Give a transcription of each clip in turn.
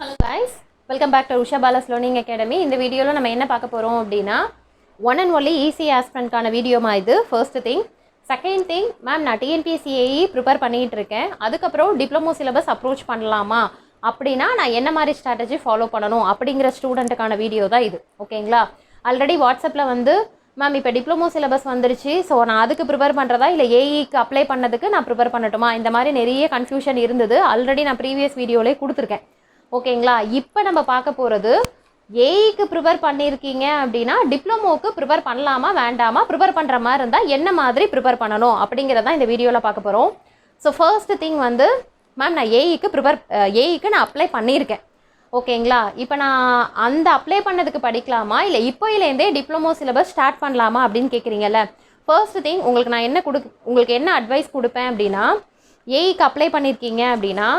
Hello guys, welcome back to Usha Bala's Learning Academy. இந்த வீடியோல நம்ம என்ன பார்க்க போறோம் அப்படினா one and only easy aspirant கான வீடியோமா இது. First thing, second thing, ma'am நான் TNPSC ப்ரிப்பேர் பண்ணிட்டு இருக்கேன். அதுக்கு அப்புறம் டிப்ளமோ சிலபஸ் அப்ரோச் பண்ணலாமா அப்படினா நான் என்ன மாதிரி ஸ்ட்ராட்டஜி ஃபாலோ பண்ணனும் அப்படிங்கற ஸ்டூடண்ட்கான வீடியோ தான் இது. ஓகேங்களா? ஆல்ரெடி வாட்ஸ்அப்ல வந்து மேம் இப்போ டிப்ளமோ சிலபஸ் வந்துருச்சு, ஸோ நான் அதுக்கு ப்ரிப்பேர் பண்ணுறதா இல்லை ஏஇக்கு அப்ளை பண்ணதுக்கு நான் ப்ரிப்பேர் பண்ணட்டுமா, இந்த மாதிரி நிறைய கன்ஃபியூஷன் இருந்தது. ஆல்ரெடி நான் ப்ரீவியஸ் வீடியோலே கொடுத்துருக்கேன். ஓகேங்களா? இப்போ நம்ம பார்க்க போகிறது ஏஇக்கு ப்ரிப்பேர் பண்ணியிருக்கீங்க அப்படின்னா டிப்ளமோக்கு ப்ரிப்பேர் பண்ணலாமா வேண்டாமா, ப்ரிப்பேர் பண்ணுற மாதிரி இருந்தால் என்ன மாதிரி ப்ரிப்பேர் பண்ணணும் அப்படிங்கிறதான் இந்த வீடியோவில் பார்க்க போகிறோம். ஸோ ஃபர்ஸ்ட் திங் வந்து மேம் நான் ஏஇக்கு நான் அப்ளை பண்ணியிருக்கேன். ஓகேங்களா? இப்போ நான் அந்த அப்ளை பண்ணதுக்கு படிக்கலாமா இல்லை இப்போயிலேருந்தே டிப்ளமோ சிலபஸ் ஸ்டார்ட் பண்ணலாமா அப்படின்னு கேட்குறீங்கல்ல. ஃபர்ஸ்ட் திங் உங்களுக்கு என்ன அட்வைஸ் கொடுப்பேன் அப்படின்னா, ஏஇக்கு அப்ளை பண்ணியிருக்கீங்க அப்படின்னா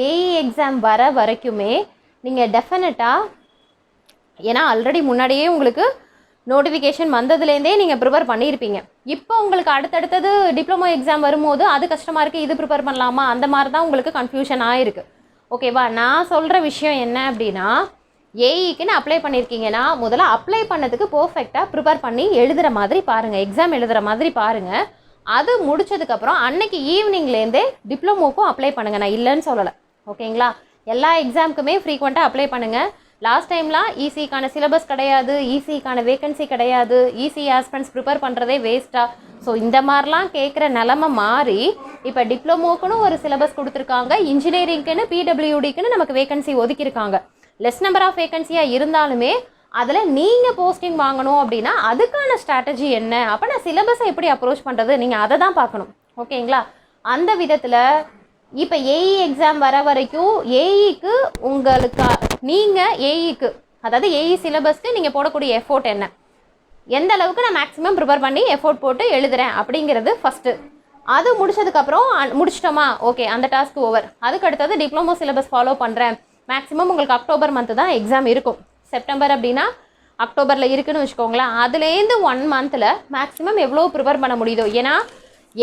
ஏஇ எக்ஸாம் வர வரைக்குமே நீங்கள் டெஃபினட்டாக, ஏன்னா ஆல்ரெடி முன்னாடியே உங்களுக்கு நோட்டிஃபிகேஷன் வந்ததுலேருந்தே நீங்கள் ப்ரிப்பேர் பண்ணியிருப்பீங்க. இப்போ உங்களுக்கு அடுத்தடுத்தது டிப்ளமோ எக்ஸாம் வரும்போது அது கஷ்டமாக இருக்குது, இது ப்ரிப்பேர் பண்ணலாமா, அந்த மாதிரி தான் உங்களுக்கு கன்ஃபியூஷன் ஆகிருக்கு. ஓகேவா? நான் சொல்கிற விஷயம் என்ன அப்படின்னா, ஏஇக்குன்னு அப்ளை பண்ணியிருக்கீங்கன்னா முதல்ல அப்ளை பண்ணதுக்கு பர்ஃபெக்டாக ப்ரிப்பேர் பண்ணி எழுதுகிற மாதிரி பாருங்கள், எக்ஸாம் எழுதுகிற மாதிரி பாருங்கள். அது முடிச்சதுக்கப்புறம் அன்னைக்கு ஈவினிங்லேருந்தே டிப்ளமோக்கும் அப்ளை பண்ணுங்கள். நான் இல்லைன்னு சொல்லலை. ஓகேங்களா? எல்லா எக்ஸாமுக்குமே ஃப்ரீக்வெண்ட்டாக அப்ளை பண்ணுங்கள். லாஸ்ட் டைம்லாம் இசிக்கான சிலபஸ் கிடையாது, இசிக்கான வேகன்சி கிடையாது, இசி ஆஸ்பிரண்ட்ஸ் ப்ரிப்பேர் பண்ணுறதே வேஸ்ட்டாக, ஸோ இந்த மாதிரிலாம் கேட்குற நிலமை மாறி இப்போ டிப்ளமோக்குன்னு ஒரு சிலபஸ் கொடுத்துருக்காங்க, இன்ஜினியரிங்க்குன்னு பிடபிள்யூடிக்குன்னு நமக்கு வேகன்சி ஒதுக்கியிருக்காங்க. லெஸ் நம்பர் ஆஃப் வேகன்சியாக இருந்தாலுமே அதில் நீங்கள் போஸ்டிங் வாங்கணும் அப்படின்னா அதுக்கான ஸ்ட்ராட்டஜி என்ன, அப்போ நான் சிலபஸை எப்படி அப்ரோச் பண்ணுறது, நீங்கள் அதை தான் பார்க்கணும். ஓகேங்களா? அந்த விதத்தில் இப்போ ஏஇ எக்ஸாம் வர வரைக்கும் ஏஇக்கு ஏஇக்கு அதாவது ஏஇ சிலபஸ்க்கு நீங்கள் போடக்கூடிய எஃபோர்ட் என்ன, எந்த அளவுக்கு நான் மேக்ஸிமம் ப்ரிப்பேர் பண்ணி எஃபோர்ட் போட்டு எழுதுகிறேன் அப்படிங்கிறது ஃபஸ்ட்டு. அது முடிச்சதுக்கப்புறம் முடிச்சிட்டோமா, ஓகே அந்த டாஸ்க் ஓவர். அதுக்கு அடுத்தது டிப்ளமோ சிலபஸ் ஃபாலோ பண்ணுறேன். மேக்ஸிமம் உங்களுக்கு அக்டோபர் மந்த்து தான் எக்ஸாம் இருக்கும். செப்டம்பர் அப்படின்னா அக்டோபரில் இருக்குதுன்னு வச்சுக்கோங்களேன். அதுலேருந்து 1 மந்தில் மேக்ஸிமம் எவ்வளோ ப்ரிப்பேர் பண்ண முடியுதோ, ஏன்னா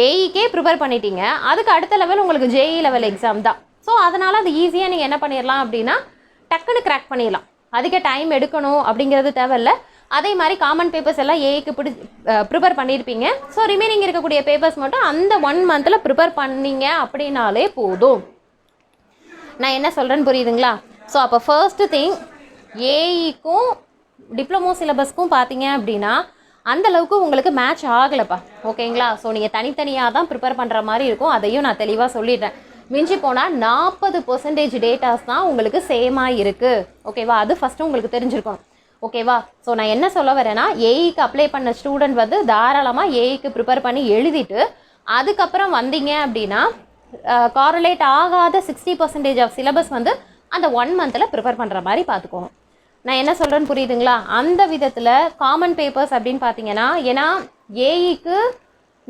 ஏஇக்கே ப்ரிப்பேர் பண்ணிட்டீங்க, அதுக்கு அடுத்த லெவல் உங்களுக்கு ஜேஇ லெவல் எக்ஸாம் தான். ஸோ அதனால் அது ஈஸியாக நீங்கள் என்ன பண்ணிடலாம் அப்படின்னா டக்குன்னு கிராக் பண்ணிடலாம். அதிக டைம் எடுக்கணும் அப்படிங்கிறது தேவையில்லை. அதே மாதிரி காமன் பேப்பர்ஸ் எல்லாம் ஏஇக்கு ப்ரிப்பேர் பண்ணியிருப்பீங்க. ஸோ ரிமைனிங் இருக்கக்கூடிய பேப்பர்ஸ் மட்டும் அந்த 1 மந்தில் ப்ரிப்பேர் பண்ணீங்க அப்படின்னாலே போதும். நான் என்ன சொல்கிறேன்னு புரியுதுங்களா? ஸோ அப்போ ஃபர்ஸ்ட்டு திங், ஏஇக்கும் டிப்ளமோ சிலபஸ்க்கும் பார்த்தீங்க அப்படின்னா அந்தளவுக்கு உங்களுக்கு மேட்ச் ஆகலைப்பா. ஓகேங்களா? ஸோ நீங்கள் தனித்தனியாக தான் ப்ரிப்பேர் பண்ணுற மாதிரி இருக்கும். அதையும் நான் தெளிவாக சொல்லிடுறேன். மிஞ்சி போனால் 40% டேட்டாஸ் தான் உங்களுக்கு சேமாக இருக்குது. ஓகேவா? அது ஃபஸ்ட்டு உங்களுக்கு தெரிஞ்சிருக்கணும். ஓகேவா? ஸோ நான் என்ன சொல்ல வரேன்னா, ஏஇக்கு அப்ளை பண்ண ஸ்டூடெண்ட் வந்து தாராளமாக ஏஇக்கு ப்ரிப்பேர் பண்ணி எழுதிட்டு அதுக்கப்புறம் வந்தீங்க அப்படின்னா காரலேட் ஆகாத 60% ஆஃப் சிலபஸ் வந்து அந்த 1 மந்தில் ப்ரிப்பேர் பண்ணுற மாதிரி பார்த்துக்கணும். நான் என்ன சொல்கிறேன்னு புரியுதுங்களா? அந்த விதத்தில் காமன் பேப்பர்ஸ் அப்படின்னு பார்த்தீங்கன்னா, ஏன்னா ஏஇக்கு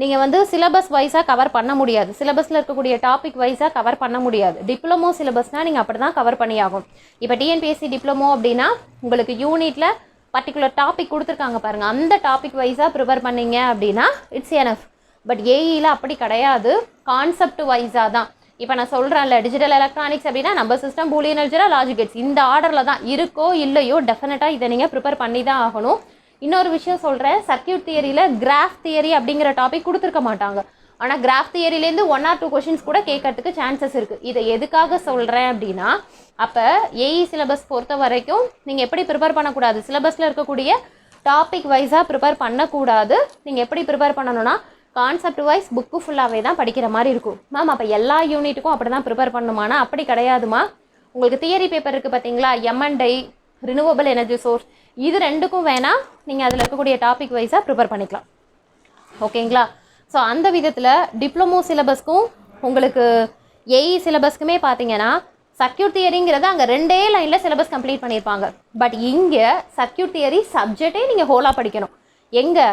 நீங்கள் வந்து சிலபஸ் வைஸாக கவர் பண்ண முடியாது, சிலபஸில் இருக்கக்கூடிய டாபிக் வைஸாக கவர் பண்ண முடியாது. டிப்ளமோ சிலபஸ்னால் நீங்கள் அப்படி தான் கவர் பண்ணியாகும். இப்போ டிஎன்பிஎஸ்சி டிப்ளமோ அப்படின்னா உங்களுக்கு யூனிட்டில் பர்டிகுலர் டாபிக் கொடுத்துருக்காங்க பாருங்கள், அந்த டாபிக் வைஸாக ப்ரிப்பேர் பண்ணிங்க அப்படின்னா இட்ஸ் எனஃப். பட் ஏஇயில் அப்படி கிடையாது, கான்செப்ட் வைஸாக தான். இப்போ நான் சொல்கிறேன்ல, டிஜிட்டல் எலக்ட்ரானிக்ஸ் அப்படின்னா நம்ம system, Boolean algebra, logic gates, இந்த ஆர்டரில் தான் இருக்கோ இல்லையோ டெஃபினட்டாக இதை நீங்கள் ப்ரிப்பேர் பண்ணி தான் ஆகணும். இன்னொரு விஷயம் சொல்கிறேன், சர்க்யூட் தியரியில் கிராஃப் தியரி அப்படிங்கிற டாபிக் கொடுத்துருக்க மாட்டாங்க. ஆனால் கிராஃப் தியரிலேருந்து 1 or 2 கொஷின்ஸ் கூட கேட்கறதுக்கு சான்சஸ் இருக்குது. இதை எதுக்காக சொல்கிறேன் அப்படின்னா, அப்போ ஏஇ சிலபஸ் பொறுத்த வரைக்கும் நீங்கள் எப்படி ப்ரிப்பேர் பண்ணக்கூடாது, சிலபஸில் இருக்கக்கூடிய டாபிக் வைஸாக ப்ரிப்பேர் பண்ணக்கூடாது. நீங்கள் எப்படி ப்ரிப்பேர் பண்ணணும்னா கான்செப்ட் வைஸ் புக்கு ஃபுல்லாகவே தான் படிக்கிற மாதிரி இருக்கும். மேம் அப்போ எல்லா யூனிட்டுக்கும் அப்படி தான் ப்ரிப்பேர் பண்ணணுமானா அப்படி கிடையாதுமா. உங்களுக்கு தியரி பேப்பர் இருக்குது பார்த்தீங்களா, எம்என்டை, ரினியூவபிள் எனர்ஜி சோர்ஸ், இது ரெண்டுக்கும் வேணால் நீங்கள் அதில் இருக்கக்கூடிய டாபிக் வைஸாக ப்ரிப்பேர் பண்ணிக்கலாம். ஓகேங்களா? ஸோ அந்த விதத்தில் டிப்ளமோ சிலபஸ்க்கும் உங்களுக்கு ஏஇ சிலபஸ்க்குமே பார்த்தீங்கன்னா சர்க்யூட் தியரிங்கிறது அங்கே 2 லைனில் சிலபஸ் கம்ப்ளீட் பண்ணியிருப்பாங்க. பட் இங்கே சர்க்யூட் தியரி சப்ஜெக்டே நீங்கள் ஹோலாக படிக்கணும். எங்கே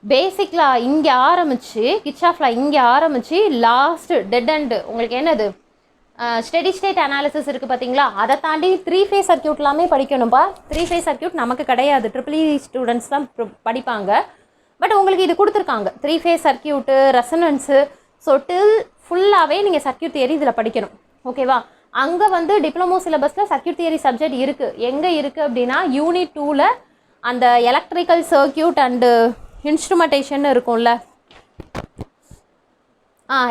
பேசிக்லா இங்கே ஆரம்பித்து கிச்சாஃப்லா இங்கே ஆரம்பித்து லாஸ்ட்டு டெட் அண்டு உங்களுக்கு என்னது ஸ்டெடி ஸ்டேட் அனாலிசிஸ் இருக்குது பார்த்தீங்களா, அதை தாண்டி 3 ஃபேஸ் சர்க்யூட் எல்லாமே படிக்கணும்ப்பா. 3 ஃபேஸ் சர்க்யூட் நமக்கு கிடையாது, ட்ரிபிள்இ ஸ்டூடெண்ட்ஸ் தான் படிப்பாங்க. பட் உங்களுக்கு இது கொடுத்துருக்காங்க 3 ஃபேஸ் சர்க்யூட்டு, ரெசனன்ஸு. ஸோ டில் ஃபுல்லாகவே நீங்கள் சர்க்யூட் தியரி இதில் படிக்கணும். ஓகேவா? அங்கே வந்து டிப்ளமோ சிலபஸில் சர்க்யூட் தியரி சப்ஜெக்ட் இருக்குது. எங்கே இருக்குது அப்படின்னா யூனிட் 2ல் அந்த எலக்ட்ரிக்கல் சர்க்யூட் அண்டு இன்ஸ்ட்ருமெண்டேஷன் இருக்கும்ல,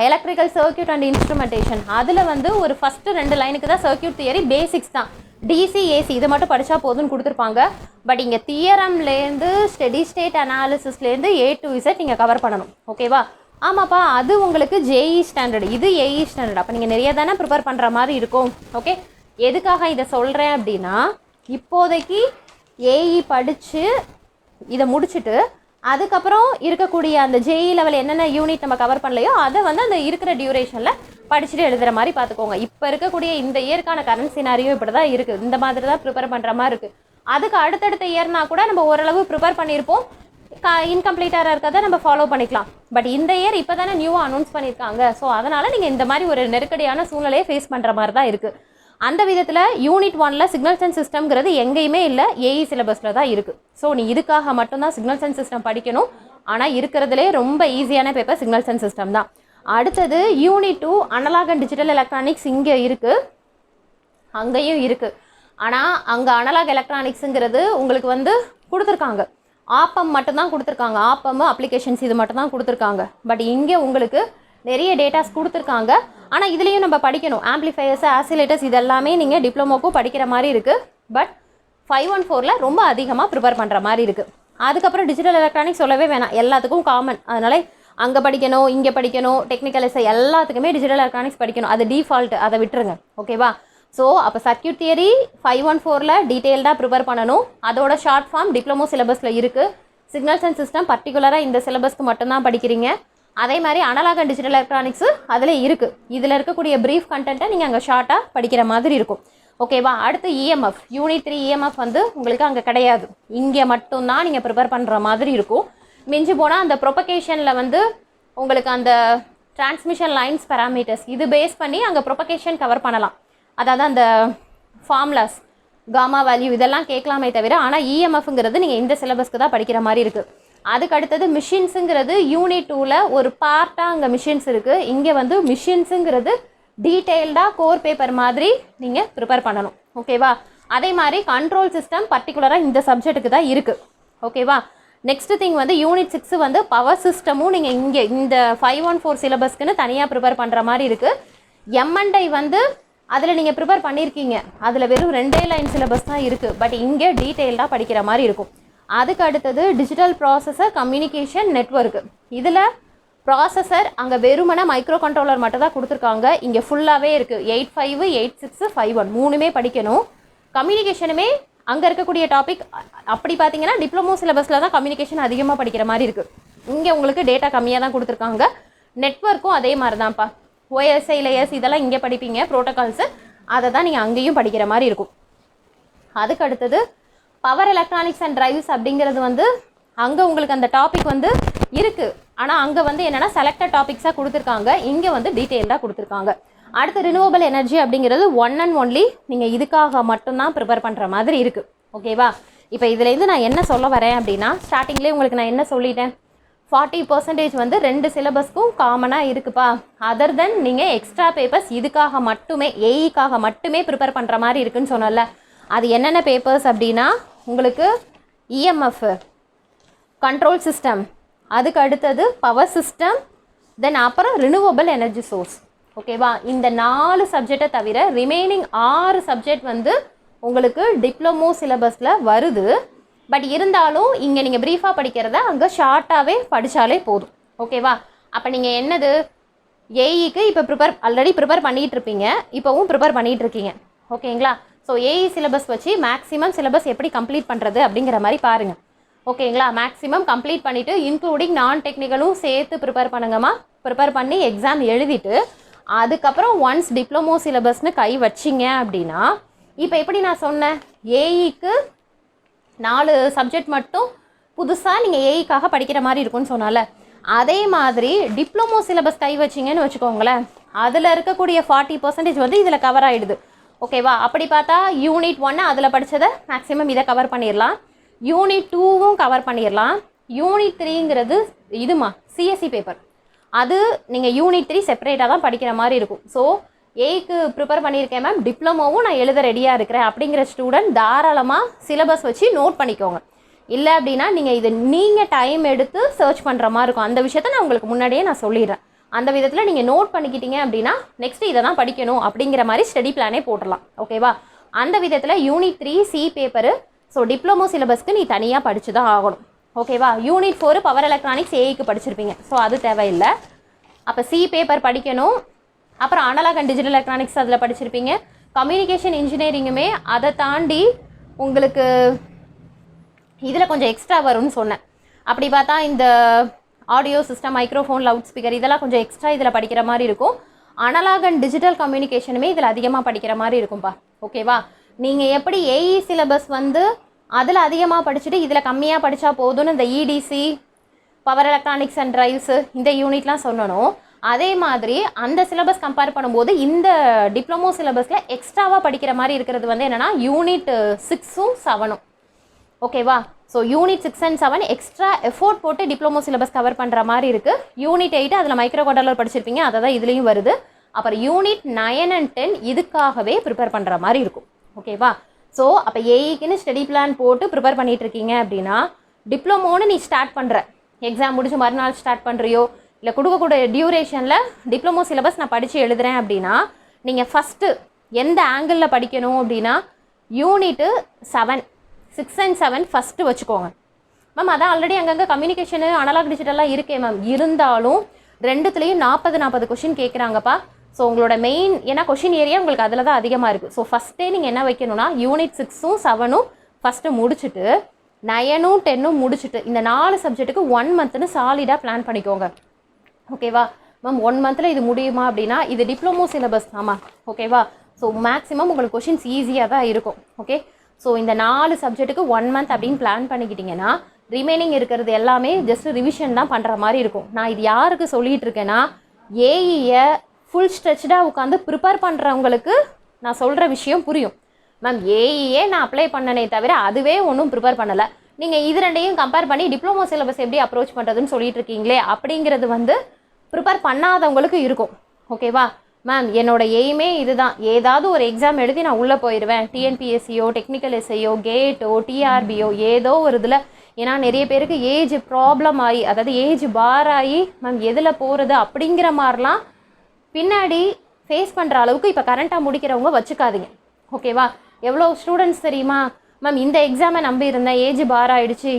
எலக்ட்ரிக்கல் சர்க்யூட் அண்ட் இன்ஸ்ட்ருமெண்டேஷன், அதில் வந்து ஒரு ஃபஸ்ட்டு 2 லைனுக்கு தான் சர்க்யூட் தியரி பேசிக்ஸ் தான், டிசி ஏசி இதை மட்டும் படித்தா போதும்னு கொடுத்துருப்பாங்க. பட் இங்கே தியரம்லேருந்து ஸ்டெடி ஸ்டேட் அனாலிசிஸ்லேருந்து A to Z நீங்கள் கவர் பண்ணணும். ஓகேவா? ஆமாப்பா, அது உங்களுக்கு ஜேஇ ஸ்டாண்டர்டு, இது ஏஇ ஸ்டாண்டர்ட். அப்போ நீங்கள் நிறைய தானே ப்ரிப்பேர் பண்ணுற மாதிரி இருக்கும். ஓகே, எதுக்காக இதை சொல்கிறேன் அப்படின்னா, இப்போதைக்கு ஏஇ படித்து இதை முடிச்சுட்டு அதுக்கப்புறம் இருக்கக்கூடிய அந்த ஜேஇ லெவல் என்னென்ன யூனிட் நம்ம கவர் பண்ணலையோ அதை வந்து அந்த இருக்கிற டியூரேஷனில் படிச்சுட்டு எழுதுகிற மாதிரி பார்த்துக்கோங்க. இப்போ இருக்கக்கூடிய இந்த இயர்க்கான கரண்ட் சினாரியோ இப்படி தான் இருக்குது, இந்த மாதிரி தான் ப்ரிப்பேர் பண்ணுற மாதிரி இருக்குது. அதுக்கு அடுத்தடுத்த இயர்னா கூட நம்ம ஓரளவு ப்ரிப்பேர் பண்ணியிருப்போம், இன்கம்ப்ளீட்டாக இருக்கிறத நம்ம ஃபாலோ பண்ணிக்கலாம். பட் இந்த இயர் இப்போ தானே நியூவாக அனௌன்ஸ் பண்ணியிருக்காங்க. ஸோ அதனால் நீங்கள் இந்த மாதிரி ஒரு நெருக்கடியான சூழ்நிலையை ஃபேஸ் பண்ணுற மாதிரி தான் இருக்குது. அந்த விதத்தில் யூனிட் 1ல் சிக்னல்ஸ் அண்ட் சிஸ்டம்ங்கிறது எங்கேயுமே இல்லை, ஏஇ சிலபஸில் தான் இருக்குது. ஸோ நீ இதுக்காக மட்டும்தான் சிக்னல்ஸ் அண்ட் சிஸ்டம் படிக்கணும். ஆனால் இருக்கிறதுலே ரொம்ப ஈஸியான பேப்பர் சிக்னல்ஸ் அண்ட் சிஸ்டம் தான். அடுத்தது unit 2 analogue and digital electronics இங்கே இருக்குது, அங்கேயும் இருக்குது. ஆனால் அங்கே அனலாக் எலக்ட்ரானிக்ஸுங்கிறது உங்களுக்கு வந்து கொடுத்துருக்காங்க, ஆப்பம் மட்டும்தான் கொடுத்துருக்காங்க, ஆப்பம் அப்ளிகேஷன்ஸ் இது மட்டும் தான் கொடுத்துருக்காங்க. பட் இங்கே உங்களுக்கு நிறைய டேட்டாஸ் கொடுத்துருக்காங்க. ஆனால் இதுலேயும் நம்ம படிக்கணும், ஆம்ப்ளிஃபையர்ஸ், ஆசிலேட்டர்ஸ் இதெல்லாமே நீங்கள் டிப்ளமோக்கும் படிக்கிற மாதிரி இருக்குது. பட் 514ல் ரொம்ப அதிகமாக ப்ரிப்பேர் பண்ணுற மாதிரி இருக்குது. அதுக்கப்புறம் டிஜிட்டல் எலக்ட்ரானிக்ஸ் சொல்லவே வேணாம், எல்லாத்துக்கும் காமன். அதனால் அங்கே படிக்கணும், இங்கே படிக்கணும், டெக்னிக்கல் எஸ்ஐ எல்லாத்துக்குமே டிஜிட்டல் எலக்ட்ரானிக்ஸ் படிக்கணும், அது டிஃபால்ட், அதை விட்டுருங்க. ஓகேவா? ஸோ அப்போ சர்க்யூட் தியரி 514ல் டீட்டெயில்டாக ப்ரிப்பேர் பண்ணணும். அதோட ஷார்ட் ஃபார்ம் டிப்ளமோ சிலபஸில் இருக்குது. சிக்னல்ஸ் அண்ட் சிஸ்டம் பர்டிகுலராக இந்த சிலபஸ்க்கு மட்டும்தான் படிக்கிறீங்க. அதே மாதிரி அனலாக் அண்ட் டிஜிட்டல் எலக்ட்ரானிக்ஸு அதில் இருக்குது. இதில் இருக்கக்கூடிய ப்ரீஃப் கண்டென்ட்டை நீங்கள் அங்கே ஷார்ட்டாக படிக்கிற மாதிரி இருக்கும். ஓகேவா? அடுத்து இஎம்எஃப் யூனிட் 3 இஎம்எஃப் வந்து உங்களுக்கு அங்கே கிடையாது, இங்கே மட்டும்தான் நீங்கள் ப்ரிப்பேர் பண்ணுற மாதிரி இருக்கும். மிஞ்சி போனால் அந்த ப்ரொபகேஷனில் வந்து உங்களுக்கு அந்த டிரான்ஸ்மிஷன் லைன்ஸ் பேராமீட்டர்ஸ் இது பேஸ் பண்ணி அங்கே ப்ரொபகேஷன் கவர் பண்ணலாம். அதாவது அந்த ஃபார்முலாஸ் காமா வேல்யூ இதெல்லாம் கேட்கலாமே தவிர, ஆனால் இஎம்எஃப்ங்கிறது நீங்கள் இந்த சிலபஸ்க்கு தான் படிக்கிற மாதிரி இருக்குது. அதுக்கு அடுத்தது மிஷின்ஸுங்கிறது யூனிட் 2ல் ஒரு பார்ட்டாக அங்கே மிஷின்ஸ் இருக்குது. இங்கே வந்து மிஷின்ஸுங்கிறது டீட்டெயில்டாக கோர் பேப்பர் மாதிரி நீங்கள் ப்ரிப்பேர் பண்ணணும். ஓகேவா? அதே மாதிரி கண்ட்ரோல் சிஸ்டம் பர்டிகுலராக இந்த சப்ஜெக்ட்டுக்கு தான் இருக்குது. ஓகேவா? நெக்ஸ்ட் திங் வந்து யூனிட் 6 வந்து பவர் சிஸ்டமும் நீங்கள் இங்கே இந்த 514 சிலபஸ்க்குன்னு தனியாக ப்ரிப்பேர் பண்ணுற மாதிரி இருக்குது. எம்என்ஐ வந்து அதில் நீங்கள் ப்ரிப்பேர் பண்ணியிருக்கீங்க, அதில் வெறும் 2 லைன் சிலபஸ் தான் இருக்குது. பட் இங்கே டீட்டெயில்டாக படிக்கிற மாதிரி இருக்கும். அதுக்கு அடுத்தது டிஜிட்டல் ப்ராசஸர் கம்யூனிகேஷன் நெட்வொர்க்கு. இதில் ப்ராசஸர் அங்கே வெறுமன மைக்ரோ கண்ட்ரோலர் மட்டும் தான் கொடுத்துருக்காங்க, இங்கே ஃபுல்லாகவே இருக்குது. 85, 86, 51 மூணுமே படிக்கணும். கம்யூனிகேஷனுமே அங்கே இருக்கக்கூடிய டாபிக் அப்படி பார்த்தீங்கன்னா டிப்ளமோ சிலபஸில் தான் கம்யூனிகேஷன் அதிகமாக படிக்கிற மாதிரி இருக்குது. இங்கே உங்களுக்கு டேட்டா கம்மியாக தான் கொடுத்துருக்காங்க. நெட்வொர்க்கும் அதே மாதிரி தான்ப்பா, OSI லேயர்ஸ் இதெல்லாம் இங்கே படிப்பீங்க, ப்ரோட்டோகால்ஸு அதை தான் நீங்கள் அங்கேயும் படிக்கிற மாதிரி இருக்கும். அதுக்கு அடுத்தது பவர் எலக்ட்ரானிக்ஸ் அண்ட் டிரைவ்ஸ் அப்படிங்கிறது வந்து அங்கே உங்களுக்கு அந்த டாபிக் வந்து இருக்குது. ஆனால் அங்கே வந்து என்னென்னா செலக்டட் டாபிக்ஸாக கொடுத்துருக்காங்க, இங்கே வந்து டீட்டெயில்டாக கொடுத்துருக்காங்க. அடுத்து ரினியூவபிள் எனர்ஜி அப்படிங்கிறது ஒன் அண்ட் ஒன்லி நீங்கள் இதுக்காக மட்டும்தான் ப்ரிப்பேர் பண்ணுற மாதிரி இருக்குது. ஓகேவா? இப்போ இதுலேருந்து நான் என்ன சொல்ல வரேன் அப்படின்னா, ஸ்டார்டிங்லேயே உங்களுக்கு நான் என்ன சொல்லிட்டேன், 40% வந்து 2 சிலபஸ்க்கும் காமனாக இருக்குப்பா. அதர் தென் நீங்கள் எக்ஸ்ட்ரா பேப்பர்ஸ் இதுக்காக மட்டுமே ஏஇக்காக மட்டுமே ப்ரிப்பேர் பண்ணுற மாதிரி இருக்குன்னு சொன்னல, அது என்னென்ன பேப்பர்ஸ் அப்படின்னா உங்களுக்கு இஎம்எஃப், கண்ட்ரோல் சிஸ்டம், அதுக்கு அடுத்தது பவர் சிஸ்டம், தென் அப்புறம் ரினியூவபிள் எனர்ஜி சோர்ஸ். ஓகேவா? இந்த 4 சப்ஜெக்டை தவிர ரிமைனிங் 6 சப்ஜெக்ட் வந்து உங்களுக்கு டிப்ளமோ சிலபஸில் வருது. பட் இருந்தாலும் இங்கே நீங்கள் ப்ரீஃபாக படிக்கிறத அங்கே ஷார்ட்டாகவே படித்தாலே போதும். ஓகேவா? அப்போ நீங்கள் என்னது ஏஇக்கு இப்போ ஆல்ரெடி ப்ரிப்பேர் பண்ணிகிட்டு இருப்பீங்க, இப்போவும் ப்ரிப்பேர் பண்ணிகிட்டு இருக்கீங்க. ஓகேங்களா? ஸோ ஏஇ சிலபஸ் வச்சு மேக்ஸிமம் சிலபஸ் எப்படி கம்ப்ளீட் பண்ணுறது அப்படிங்கிற மாதிரி பாருங்கள். ஓகேங்களா? மேக்ஸிமம் கம்ப்ளீட் பண்ணிவிட்டு இன்க்ளூடிங் நான் டெக்னிக்கலும் சேர்த்து ப்ரிப்பேர் பண்ணுங்கம்மா. ப்ரிப்பேர் பண்ணி எக்ஸாம் எழுதிட்டு அதுக்கப்புறம் ஒன்ஸ் டிப்ளமோ சிலபஸ்னு கை வச்சிங்க அப்படின்னா, இப்போ எப்படி நான் சொன்னேன், ஏஇக்கு 4 சப்ஜெக்ட் மட்டும் புதுசாக நீங்கள் ஏஇக்காக படிக்கிற மாதிரி இருக்கும்னு சொன்னால, அதே மாதிரி டிப்ளமோ சிலபஸ் கை வச்சிங்கன்னு வச்சுக்கோங்களேன், அதில் இருக்கக்கூடிய 40% வந்து இதில் கவர் ஆகிடுது. ஓகேவா? அப்படி பார்த்தா யூனிட் 1 அதில் படித்ததை மேக்ஸிமம் இதை கவர் பண்ணிடலாம், யூனிட் 2வும் கவர் பண்ணிடலாம். யூனிட் 3ங்கிறது இதுமா சிஎஸ்சி பேப்பர், அது நீங்கள் யூனிட் 3 செப்பரேட்டாக தான் படிக்கிற மாதிரி இருக்கும். ஸோ ஏக்கு ப்ரிப்பேர் பண்ணியிருக்கேன் மேம், டிப்ளமோவும் நான் எழுத ரெடியாக இருக்கிறேன் அப்படிங்கிற ஸ்டூடெண்ட் தாராளமாக சிலபஸ் வச்சு நோட் பண்ணிக்கோங்க. இல்லை அப்படின்னா நீங்கள் டைம் எடுத்து சர்ச் பண்ணுற மாதிரி இருக்கும். அந்த விஷயத்த நான் உங்களுக்கு முன்னாடியே நான் சொல்லிடுறேன். அந்த விதத்தில் நீங்கள் நோட் பண்ணிக்கிட்டீங்க அப்படின்னா நெக்ஸ்ட்டு இதை தான் படிக்கணும் அப்படிங்கிற மாதிரி ஸ்டடி பிளானே போட்டுடலாம். ஓகேவா? அந்த விதத்தில் unit 3 C paper, so diploma சிலபஸ்க்கு நீ தனியாக படித்து தான் ஆகணும். ஓகேவா? யூனிட் 4 பவர் எலக்ட்ரானிக்ஸ் ஏஐக்கு படிச்சிருப்பீங்க, ஸோ அது தேவையில்லை. அப்போ சி பேப்பர் படிக்கணும். அப்புறம் அனலாக் அண்ட் டிஜிட்டல் எலக்ட்ரானிக்ஸ் அதில் படிச்சிருப்பீங்க. கம்யூனிகேஷன் இன்ஜினியரிங்குமே அதை தாண்டி உங்களுக்கு இதில் கொஞ்சம் எக்ஸ்ட்ரா வரும்னு சொன்னேன். அப்படி பார்த்தா இந்த audio system, microphone, loud speaker இதெல்லாம் கொஞ்சம் எக்ஸ்ட்ரா இதில் படிக்கிற மாதிரி இருக்கும். அனலாக் அண்ட் டிஜிட்டல் கம்யூனிகேஷனுமே இதில் அதிகமாக படிக்கிற மாதிரி இருக்கும்பா. ஓகேவா? நீங்கள் எப்படி ஏஇ சிலபஸ் வந்து அதில் அதிகமாக படிச்சுட்டு இதில் கம்மியாக படித்தா போதும்னு இந்த இடிசி, பவர் எலக்ட்ரானிக்ஸ் அண்ட் டிரைவ்ஸு இந்த யூனிட்லாம் சொல்லணும், அதே மாதிரி அந்த சிலபஸ் கம்பேர் பண்ணும்போது இந்த டிப்ளமோ சிலபஸில் எக்ஸ்ட்ராவாக படிக்கிற மாதிரி இருக்கிறது வந்து என்னென்னா யூனிட் 6ம் 7ம். ஓகேவா? So unit 6 and 7 extra effort போட்டு டிப்ளமோ சிலபஸ் கவர் பண்ணுற மாதிரி இருக்குது. யூனிட் 8 அதில் மைக்ரோ கண்ட்ரோலர் படிச்சிருப்பீங்க, அதை தான் இதுலேயும் வருது. அப்புறம் யூனிட் 9 and 10 இதுக்காகவே ப்ரிப்பேர் பண்ணுற மாதிரி இருக்கும். ஓகேவா? ஸோ அப்போ ஏஇக்குன்னு ஸ்டடி பிளான் போட்டு ப்ரிப்பேர் பண்ணிகிட்டு இருக்கீங்க அப்படின்னா டிப்ளமோன்னு நீ ஸ்டார்ட் பண்ணுற, எக்ஸாம் முடிஞ்சு மறுநாள் ஸ்டார்ட் பண்ணுறியோ இல்லை கொடுக்கக்கூடிய டியூரேஷனில் டிப்ளமோ சிலபஸ் நான் படித்து எழுதுகிறேன் அப்படின்னா நீங்கள் ஃபஸ்ட்டு எந்த ஆங்கிளில் படிக்கணும் அப்படின்னா யூனிட்டு 7, 6 and 7 ஃபஸ்ட்டு வச்சுக்கோங்க மேம். அதான் ஆல்ரெடி அங்கங்கே கம்யூனிகேஷனு, அனலாக் டிஜிட்டலாக இருக்கே மேம். இருந்தாலும் ரெண்டுத்துலேயும் 40 கொஷின் கேட்குறாங்கப்பா. ஸோ உங்களோட மெயின் ஏன்னா கொஷின் ஏரியா உங்களுக்கு அதில் தான் அதிகமாக இருக்குது. ஸோ ஃபஸ்ட்டே நீங்கள் என்ன வைக்கணும்னா யூனிட் 6ம் 7ம் ஃபஸ்ட்டு முடிச்சுட்டு 9ம் 10ம் முடிச்சுட்டு இந்த 4 சப்ஜெக்ட்டுக்கு 1 மந்த்னு சாலிடாக பிளான் பண்ணிக்கோங்க. ஓகேவா மேம்? 1 மந்தில் இது முடியுமா அப்படின்னா இது டிப்ளமோ சிலபஸ் ஆமாம். ஓகேவா? ஸோ மேக்ஸிமம் உங்களுக்கு கொஷின்ஸ் ஈஸியாக தான் இருக்கும். ஓகே, ஸோ இந்த 4 சப்ஜெக்ட்டுக்கு 1 மந்த் அப்படின்னு பிளான் பண்ணிக்கிட்டிங்கன்னா ரிமைனிங் இருக்கிறது எல்லாமே ஜஸ்ட் ரிவிஷன் தான் பண்ணுற மாதிரி இருக்கும். நான் இது யாருக்கு சொல்லிகிட்டு இருக்கேன்னா ஏஇயை ஃபுல் ஸ்ட்ரெச்டாக உட்காந்து ப்ரிப்பேர் பண்ணுறவங்களுக்கு நான் சொல்கிற விஷயம் புரியும். மேம் ஏஇயே நான் அப்ளை பண்ணனே தவிர அதுவே ஒன்றும் ப்ரிப்பேர் பண்ணலை, நீங்கள் இது ரெண்டையும் கம்பேர் பண்ணி டிப்ளமோ சிலபஸ் எப்படி அப்ரோச் பண்ணுறதுன்னு சொல்லிட்டு இருக்கீங்களே அப்படிங்கிறது வந்து ப்ரிப்பேர் பண்ணாதவங்களுக்கு இருக்கும். ஓகேவா மேம்? என்னோட எய்மே இதுதான், ஏதாவது ஒரு எக்ஸாம் எழுதி நான் உள்ளே போயிடுவேன், டிஎன்பிஎஸ்சியோ டெக்னிக்கல் எஸ்ஐயோ கேட்டோ டிஆர்பியோ ஏதோ ஒரு இதில். ஏன்னா நிறைய பேருக்கு ஏஜ் ப்ராப்ளம் ஆகி, அதாவது ஏஜ் பார் ஆகி மேம் எதில் போகிறது அப்படிங்கிற மாதிரிலாம் பின்னாடி ஃபேஸ் பண்ணுற அளவுக்கு இப்போ கரண்ட்டாக முடிக்கிறவங்க வச்சுக்காதீங்க. ஓகேவா? எவ்வளோ ஸ்டூடெண்ட்ஸ் தெரியுமா மேம், இந்த எக்ஸாமை நம்பி இருந்தேன், ஏஜ் பார் ஆகிடுச்சு,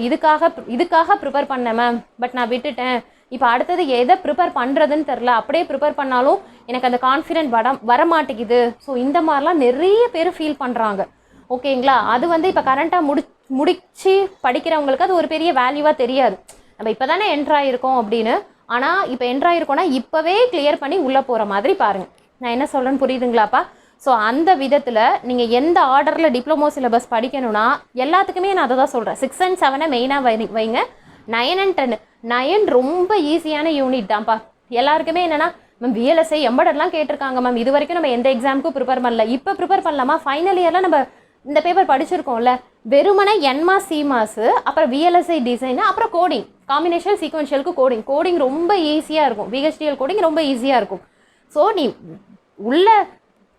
இதுக்காக ப்ரிப்பேர் பண்ணேன் மேம், பட் நான் விட்டுட்டேன், இப்போ அடுத்தது எதை ப்ரிப்பேர் பண்ணுறதுன்னு தெரில, அப்படியே ப்ரிப்பேர் பண்ணாலும் எனக்கு அந்த கான்ஃபிடென்ட் வரமாட்டேங்குது. ஸோ இந்த மாதிரிலாம் நிறைய பேர் ஃபீல் பண்ணுறாங்க. ஓகேங்களா? அது வந்து இப்போ கரண்ட்டாக முடிச்சு படிக்கிறவங்களுக்கு அது ஒரு பெரிய வேல்யூவாக தெரியாது. நம்ம இப்போ தானே என்ட்ராயிருக்கோம் அப்படின்னு. ஆனால் இப்போ என்ட்ராயிருக்கோன்னா இப்போவே கிளியர் பண்ணி உள்ளே போகிற மாதிரி பாருங்கள். நான் என்ன சொல்கிறேன்னு புரியுதுங்களாப்பா? ஸோ அந்த விதத்தில் நீங்கள் எந்த ஆர்டரில் டிப்ளமோ சிலபஸ் படிக்கணும்னா எல்லாத்துக்குமே நான் அதை தான் சொல்கிறேன். 6 and 7 மெயினாக வைங்க. 9 and 10 9 ரொம்ப ஈஸியான யூனிட் தான்ப்பா. எல்லாருக்குமே என்னென்னா மேம் விஎல்எஸ்ஐ எம்படெல்லாம் கேட்டிருக்காங்க மேம், இது வரைக்கும் நம்ம எந்த எக்ஸாமுக்கும் ப்ரிப்பேர் பண்ணல, இப்போ ப்ரிப்பேர் பண்ணலாமா? ஃபைனல் இயரில் நம்ம இந்த பேப்பர் படிச்சிருக்கோம்ல, வெறுமனே என்மாஸ் சிமாஸு, அப்புறம் விஎல்எஸ்ஐ டிசைனு, அப்புறம் கோடிங், காம்பினேஷன் சீக்வென்ஷியலுக்கு கோடிங் ரொம்ப ஈஸியாக இருக்கும். விஹெச்டிஎல் கோடிங் ரொம்ப ஈஸியாக இருக்கும். ஸோ நீ உள்ள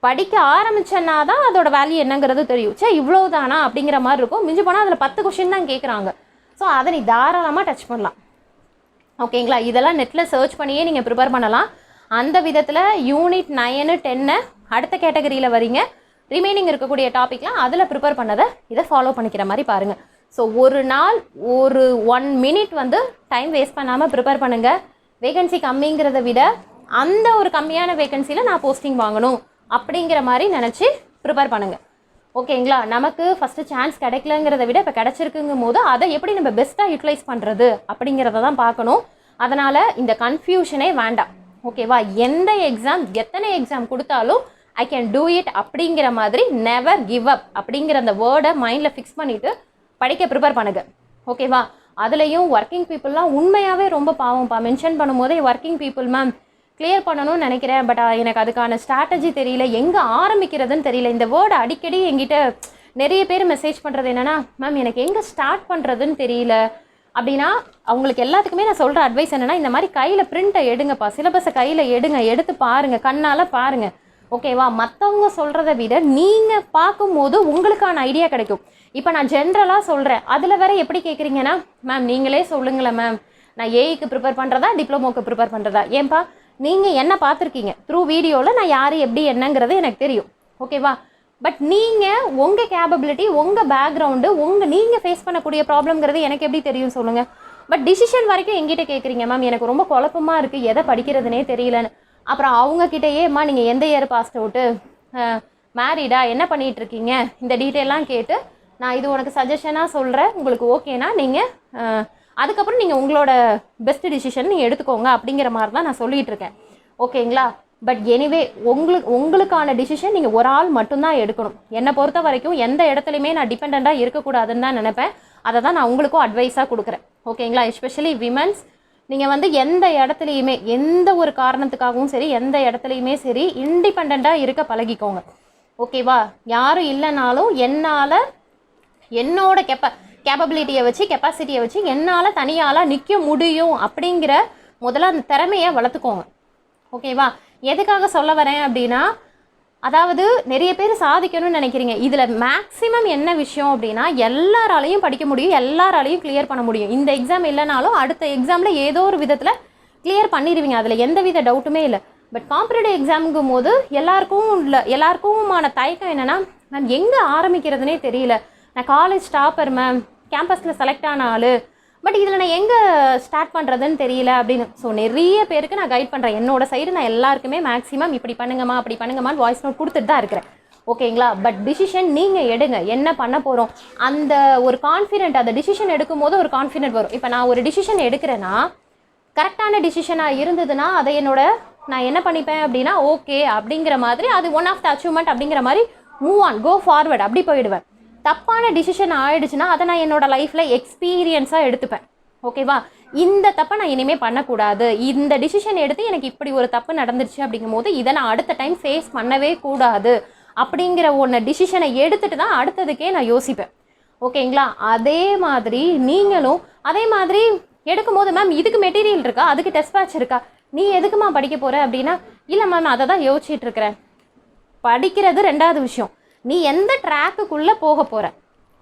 படிக்க ஆரம்பிச்சேன்னா தான் அதோட வேல்யூ என்னங்கிறது தெரியும். சே இவ்வளோ தானா அப்படிங்கிற மாதிரி இருக்கும். மிஞ்சி போனால் அதில் 10 கொஷின் தான் கேட்குறாங்க. ஸோ அதை நீ தாராளமாக டச் பண்ணலாம். ஓகேங்களா? இதெல்லாம் நெட்டில் சர்ச் பண்ணியே நீங்கள் ப்ரிப்பேர் பண்ணலாம். அந்த விதத்தில் யூனிட் 9, 10 அடுத்த கேட்டகரியில் வரீங்க. ரிமைனிங் இருக்கக்கூடிய டாப்பிக்லாம் அதில் ப்ரிப்பேர் பண்ணதை இதை ஃபாலோ பண்ணிக்கிற மாதிரி பாருங்கள். ஸோ ஒரு நாள் ஒரு 1 minute வந்து டைம் வேஸ்ட் பண்ணாமல் ப்ரிப்பேர் பண்ணுங்கள். வேகன்சி கம்மிங்கிறத விட அந்த ஒரு கம்மியான வேகன்சியில் நான் போஸ்டிங் வாங்கணும் அப்படிங்கிற மாதிரி நினச்சி ப்ரிப்பேர் பண்ணுங்கள். ஓகேங்களா? நமக்கு ஃபஸ்ட்டு சான்ஸ் கிடைக்கலங்கிறத விட இப்போ கிடச்சிருக்குங்கும் போது அதை எப்படி நம்ம பெஸ்ட்டாக யூட்டிலைஸ் பண்ணுறது அப்படிங்கிறத தான் பார்க்கணும். அதனால் இந்த கன்ஃபியூஷனே வேண்டாம். ஓகேவா? எந்த எக்ஸாம் எத்தனை எக்ஸாம் கொடுத்தாலும் ஐ கேன் டூ இட் அப்படிங்கிற மாதிரி நெவர் கிவ் அப் அப்படிங்கிற அந்த வேர்டை மைண்டில் ஃபிக்ஸ் பண்ணிவிட்டு படிக்க ப்ரிப்பேர் பண்ணுங்க. ஓகேவா? அதுலேயும் ஒர்க்கிங் பீப்புளெலாம் உண்மையாகவே ரொம்ப பாவம்ப்பா. மென்ஷன் பண்ணும்போதே ஒர்க்கிங் பீப்புள் மேம் கிளியர் பண்ணணும்னு நினைக்கிறேன், பட் எனக்கு அதுக்கான ஸ்ட்ராட்டஜி தெரியல, எங்கே ஆரம்பிக்கிறதுன்னு தெரியல. இந்த வேர்டு அடிக்கடி எங்கிட்ட நிறைய பேர் மெசேஜ் பண்ணுறது என்னென்னா மேம் எனக்கு எங்கே ஸ்டார்ட் பண்ணுறதுன்னு தெரியல அப்படின்னா, அவங்களுக்கு எல்லாத்துக்குமே நான் சொல்கிற அட்வைஸ் என்னென்னா இந்த மாதிரி கையில் பிரிண்ட்டை எடுங்கப்பா, சிலபஸை கையில் எடுத்து பாருங்கள், கண்ணால் பாருங்கள். ஓகேவா? மற்றவங்க சொல்கிறத விட நீங்கள் பார்க்கும்போது உங்களுக்கான ஐடியா கிடைக்கும். இப்போ நான் ஜென்ரலாக சொல்கிறேன், அதில் வேற எப்படி கேட்குறீங்கன்னா, மேம் நீங்களே சொல்லுங்களேன் மேம், நான் ஏஐக்கு ப்ரிப்பேர் பண்ணுறதா டிப்ளமோக்கு ப்ரிப்பேர் பண்ணுறதா? ஏன்பா நீங்கள் என்ன பார்த்துருக்கீங்க த்ரூ வீடியோவில், நான் யார் எப்படி என்னங்கிறது எனக்கு தெரியும். ஓகேவா? பட் நீங்கள் உங்கள் கேப்பபிலிட்டி, உங்கள் பேக்ரவுண்டு, நீங்கள் ஃபேஸ் பண்ணக்கூடிய ப்ராப்ளம்ங்கிறது எனக்கு எப்படி தெரியும் சொல்லுங்கள்? பட் டிசிஷன் வரைக்கும் எங்கிட்ட கேட்குறீங்க, மேம் எனக்கு ரொம்ப குழப்பமாக இருக்குது, எதை படிக்கிறதுனே தெரியலன்னு. அப்புறம் அவங்கக்கிட்டேயேம்மா நீங்கள் எந்த இயர் பாஸ்ட் அவுட்டு, மேரிடா, என்ன பண்ணிகிட்ருக்கீங்க, இந்த டீட்டெயிலாம் கேட்டு நான் இது உனக்கு சஜஷனாக சொல்கிறேன், உங்களுக்கு ஓகேனா நீங்கள் அதுக்கப்புறம் நீங்கள் உங்களோட பெஸ்ட் டிசிஷன் நீங்கள் எடுத்துக்கோங்க அப்படிங்கிற மாதிரி தான் நான் சொல்லிகிட்டு இருக்கேன். ஓகேங்களா? பட் எனிவே உங்களுக்கான டிசிஷன் நீங்கள் ஒரு ஆள் மட்டும்தான் எடுக்கணும். என்னை பொறுத்த வரைக்கும் எந்த இடத்துலையுமே நான் டிபெண்ட்டாக இருக்கக்கூடாதுன்னு தான் நினைப்பேன். அதை தான் நான் உங்களுக்கும் அட்வைஸாக கொடுக்குறேன். ஓகேங்களா? எஸ்பெஷலி விமன்ஸ், நீங்கள் வந்து எந்த இடத்துலையுமே எந்த ஒரு காரணத்துக்காகவும் சரி, எந்த இடத்துலையுமே சரி, இண்டிபெண்ட்டாக இருக்க பழகிக்கோங்க. ஓகேவா? யாரும் இல்லைனாலும் என்னால் என்னோட கேப்பபிலிட்டியை வச்சு, கெப்பாசிட்டியை வச்சு என்னால் தனியால் நிற்க முடியும் அப்படிங்கிற முதல்ல அந்த திறமையை வளர்த்துக்கோங்க. ஓகேவா? எதுக்காக சொல்ல வரேன் அப்படின்னா, அதாவது நிறைய பேர் சாதிக்கணும்னு நினைக்கிறீங்க. இதில் மேக்ஸிமம் என்ன விஷயம் அப்படின்னா, எல்லாராலையும் படிக்க முடியும், எல்லாராலையும் கிளியர் பண்ண முடியும். இந்த எக்ஸாம் இல்லைனாலும் அடுத்த எக்ஸாமில் ஏதோ ஒரு விதத்தில் கிளியர் பண்ணிடுவீங்க, அதில் எந்த வித டவுட்டுமே இல்லை. பட் காம்படிட்டிவ் எக்ஸாமுங்கும் போது எல்லாருக்குமான தயக்கம் என்னென்னா, மேம் எங்கே ஆரம்பிக்கிறதுனே தெரியல, நான் காலேஜ் டாப்பர் மேம், கேம்பஸில் செலக்ட் ஆன ஆள், பட் இதில் நான் எங்கே ஸ்டார்ட் பண்ணுறதுன்னு தெரியல அப்படின்னு. ஸோ நிறைய பேருக்கு நான் கைட் பண்ணுறேன். என்னோட சைடு நான் எல்லாருக்குமே மேக்ஸிமம் இப்படி பண்ணுங்கம்மா அப்படி பண்ணுங்கம்மான்னு வாய்ஸ் நோட் கொடுத்துட்டு தான் இருக்கிறேன். ஓகேங்களா? பட் டிசிஷன் நீங்கள் எடுங்க, என்ன பண்ண போகிறோம் அந்த ஒரு கான்ஃபிடென்ட், அந்த டிசிஷன் எடுக்கும் போது ஒரு கான்ஃபிடென்ட் வரும். இப்போ நான் ஒரு டிசிஷன் எடுக்கிறேன்னா, கரெக்டான டிசிஷனாக இருந்ததுன்னா அதை நான் என்ன பண்ணிப்பேன் அப்படின்னா, ஓகே அப்படிங்கிற மாதிரி, அது ஒன் ஆஃப் த அச்சீவ்மெண்ட் அப்படிங்கிற மாதிரி மூவ் ஆன், கோ ஃபார்வர்ட் அப்படி போயிடுவேன். தப்பான டிசிஷன் ஆகிடுச்சுன்னா அதை நான் என்னோட லைஃப்பில் எக்ஸ்பீரியன்ஸாக எடுத்துப்பேன். ஓகேவா? இந்த தப்பை நான் இனிமேல் பண்ணக்கூடாது, இந்த டிசிஷன் எடுத்து எனக்கு இப்படி ஒரு தப்பு நடந்துருச்சு அப்படிங்கும் போது இதை நான் அடுத்த டைம் ஃபேஸ் பண்ணவே கூடாது அப்படிங்கிற ஒன்று டிசிஷனை எடுத்துகிட்டு தான் அடுத்ததுக்கே நான் யோசிப்பேன். ஓகேங்களா? அதே மாதிரி நீங்களும் அதே மாதிரி எடுக்கும்போது, மேம் இதுக்கு மெட்டீரியல் இருக்கா, அதுக்கு டெஸ்ட் பேட்ச் இருக்கா, நீ எதுக்குமா படிக்க போகிற அப்படின்னா, இல்லை மேம் அதை தான் யோசிச்சுட்டு இருக்கிறேன். படிக்கிறது ரெண்டாவது விஷயம், நீ எந்த ட்ராக்குக்குள்ளே போக போகிற.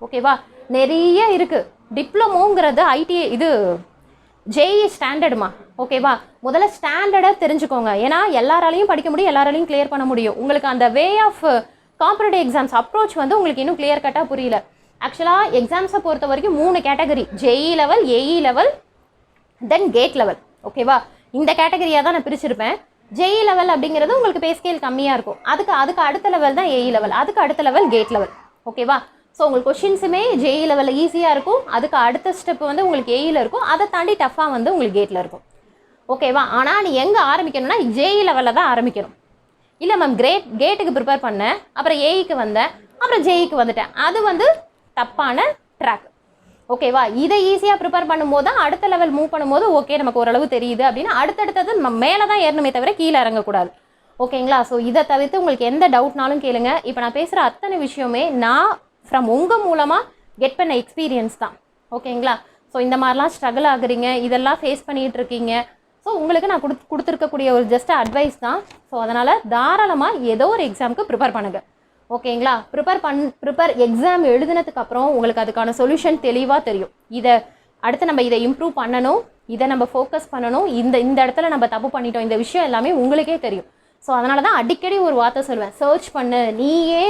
ஓகேவா? நிறைய இருக்குது. டிப்ளமோங்கிறது ஐடிஐ இது ஜேஇ ஸ்டாண்டர்டுமா. ஓகேவா? முதல்ல ஸ்டாண்டர்டை தெரிஞ்சுக்கோங்க. ஏன்னா எல்லாராலையும் படிக்க முடியும், எல்லாராலையும் கிளியர் பண்ண முடியும். உங்களுக்கு அந்த way of competitive exams approach வந்து உங்களுக்கு இன்னும் கிளியர் கட்டாக புரியல. ஆக்சுவலாக எக்ஸாம்ஸை பொறுத்த வரைக்கும் 3 category, JE level, AE level, then GATE level. ஓகேவா? இந்த கேட்டகரியாக தான் நான் பிரிச்சிருப்பேன். ஜேஇ லெவல் அப்படிங்கிறது உங்களுக்கு பே ஸ்கேல் கம்மியாக இருக்கும், அதுக்கு அடுத்த லெவல் தான் ஏஇ லெவல், அதுக்கு அடுத்த லெவல் கேட் லெவல். ஓகேவா? ஸோ உங்களுக்கு கொஷின்ஸுமே ஜேஇ லெவலில் ஈஸியாக இருக்கும், அதுக்கு அடுத்த ஸ்டெப் வந்து உங்களுக்கு ஏஇயில் இருக்கும், அதை தாண்டி டஃப்பாக வந்து உங்களுக்கு கேட்டில் இருக்கும். ஓகேவா? ஆனால் நீ எங்கே ஆரம்பிக்கணும்னா ஜேஇ லெவலில் தான் ஆரம்பிக்கணும். இல்லை மேம் கேட்டுக்கு ப்ரிப்பேர் பண்ணேன், அப்புறம் ஏஇக்கு வந்தேன், அப்புறம் ஜேஇக்கு வந்துட்டேன், அது வந்து தப்பான ட்ராக். ஓகேவா? இதை ஈஸியாக ப்ரிப்பேர் பண்ணும்போது தான் அடுத்த லெவல் மூவ் பண்ணும்போது ஓகே நமக்கு ஓரளவு தெரியுது அப்படின்னா அடுத்தடுத்தது நம்ம மேலே தான் ஏறணுமே தவிர கீழே இறங்கக்கூடாது. ஓகேங்களா? ஸோ இதை தவிர்த்து உங்களுக்கு எந்த டவுட்னாலும் கேளுங்க. இப்போ நான் பேசுகிற அத்தனை விஷயமே நான் ஃப்ரம் உங்கள் மூலமாக கெட் பண்ண எக்ஸ்பீரியன்ஸ் தான். ஓகேங்களா? ஸோ இந்த மாதிரிலாம் ஸ்ட்ரகிள் ஆகுறீங்க, இதெல்லாம் ஃபேஸ் பண்ணிகிட்டு இருக்கீங்க. ஸோ உங்களுக்கு நான் கொடுத்துருக்கக்கூடிய ஒரு ஜஸ்ட் அட்வைஸ் தான். ஸோ அதனால் தாராளமாக ஏதோ ஒரு எக்ஸாமுக்கு ப்ரிப்பேர் பண்ணுங்கள். ஓகேங்களா? ப்ரிப்பேர் எக்ஸாம் எழுதினதுக்கப்புறம் உங்களுக்கு அதுக்கான சொல்யூஷன் தெளிவாக தெரியும். இதை அடுத்து நம்ம இதை இம்ப்ரூவ் பண்ணணும், இதை நம்ம ஃபோக்கஸ் பண்ணணும், இந்த இடத்துல நம்ம தப்பு பண்ணிட்டோம், இந்த விஷயம் எல்லாமே உங்களுக்கே தெரியும். ஸோ அதனால தான் அடிக்கடி ஒரு வார்த்தை சொல்லுவேன், சர்ச் பண்ணு, நீயே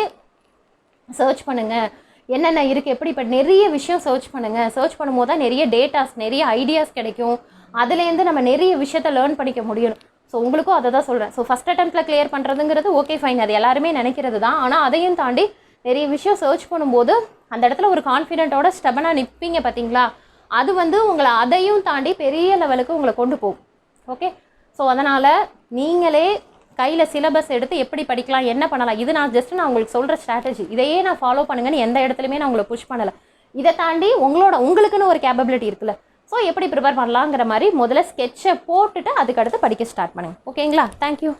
சர்ச் பண்ணுங்கள், என்னென்ன இருக்குது எப்படி. இப்போ நிறைய விஷயம் சர்ச் பண்ணுங்கள், சர்ச் பண்ணும்போது தான் நிறைய டேட்டாஸ், நிறைய ஐடியாஸ் கிடைக்கும், அதுலேருந்து நம்ம நிறைய விஷயத்தை லேர்ன் பண்ணிக்க முடியும். ஸோ உங்களுக்கும் அதை தான் சொல்கிறேன். ஸோ ஃபஸ்ட் அட்டெம்ப்டில் கிளியர் பண்ணுறதுங்கிறது ஓகே ஃபைன், அது எல்லாருமே நினைக்கிறது தான். ஆனால் அதையும் தாண்டி நிறைய விஷயம் சர்ச் பண்ணும்போது அந்த இடத்துல ஒரு கான்ஃபிடென்ட்டோட ஸ்டெபனாக நிற்பீங்க பார்த்தீங்களா, அது வந்து உங்களை அதையும் தாண்டி பெரிய லெவலுக்கு உங்களை கொண்டு போகும். ஓகே? ஸோ அதனால் நீங்களே கையில் சிலபஸ் எடுத்து எப்படி படிக்கலாம், என்ன பண்ணலாம், இது நான் உங்களுக்கு சொல்கிற ஸ்ட்ராட்டஜி, இதையே நான் ஃபாலோ பண்ணுங்கன்னு எந்த இடத்துலையுமே நான் உங்களை புஷ் பண்ணலை. இதை தாண்டி உங்களுக்குன்னு ஒரு கேப்பபிலிட்டி இருக்குல்ல, ஸோ எப்படி ப்ரிப்பேர் பண்ணலாங்கிற மாதிரி முதல்ல ஸ்கெட்சை போட்டுட்டு அதுக்கடுத்து படிக்க ஸ்டார்ட் பண்ணுங்கள். ஓகேங்களா? தேங்க்யூ.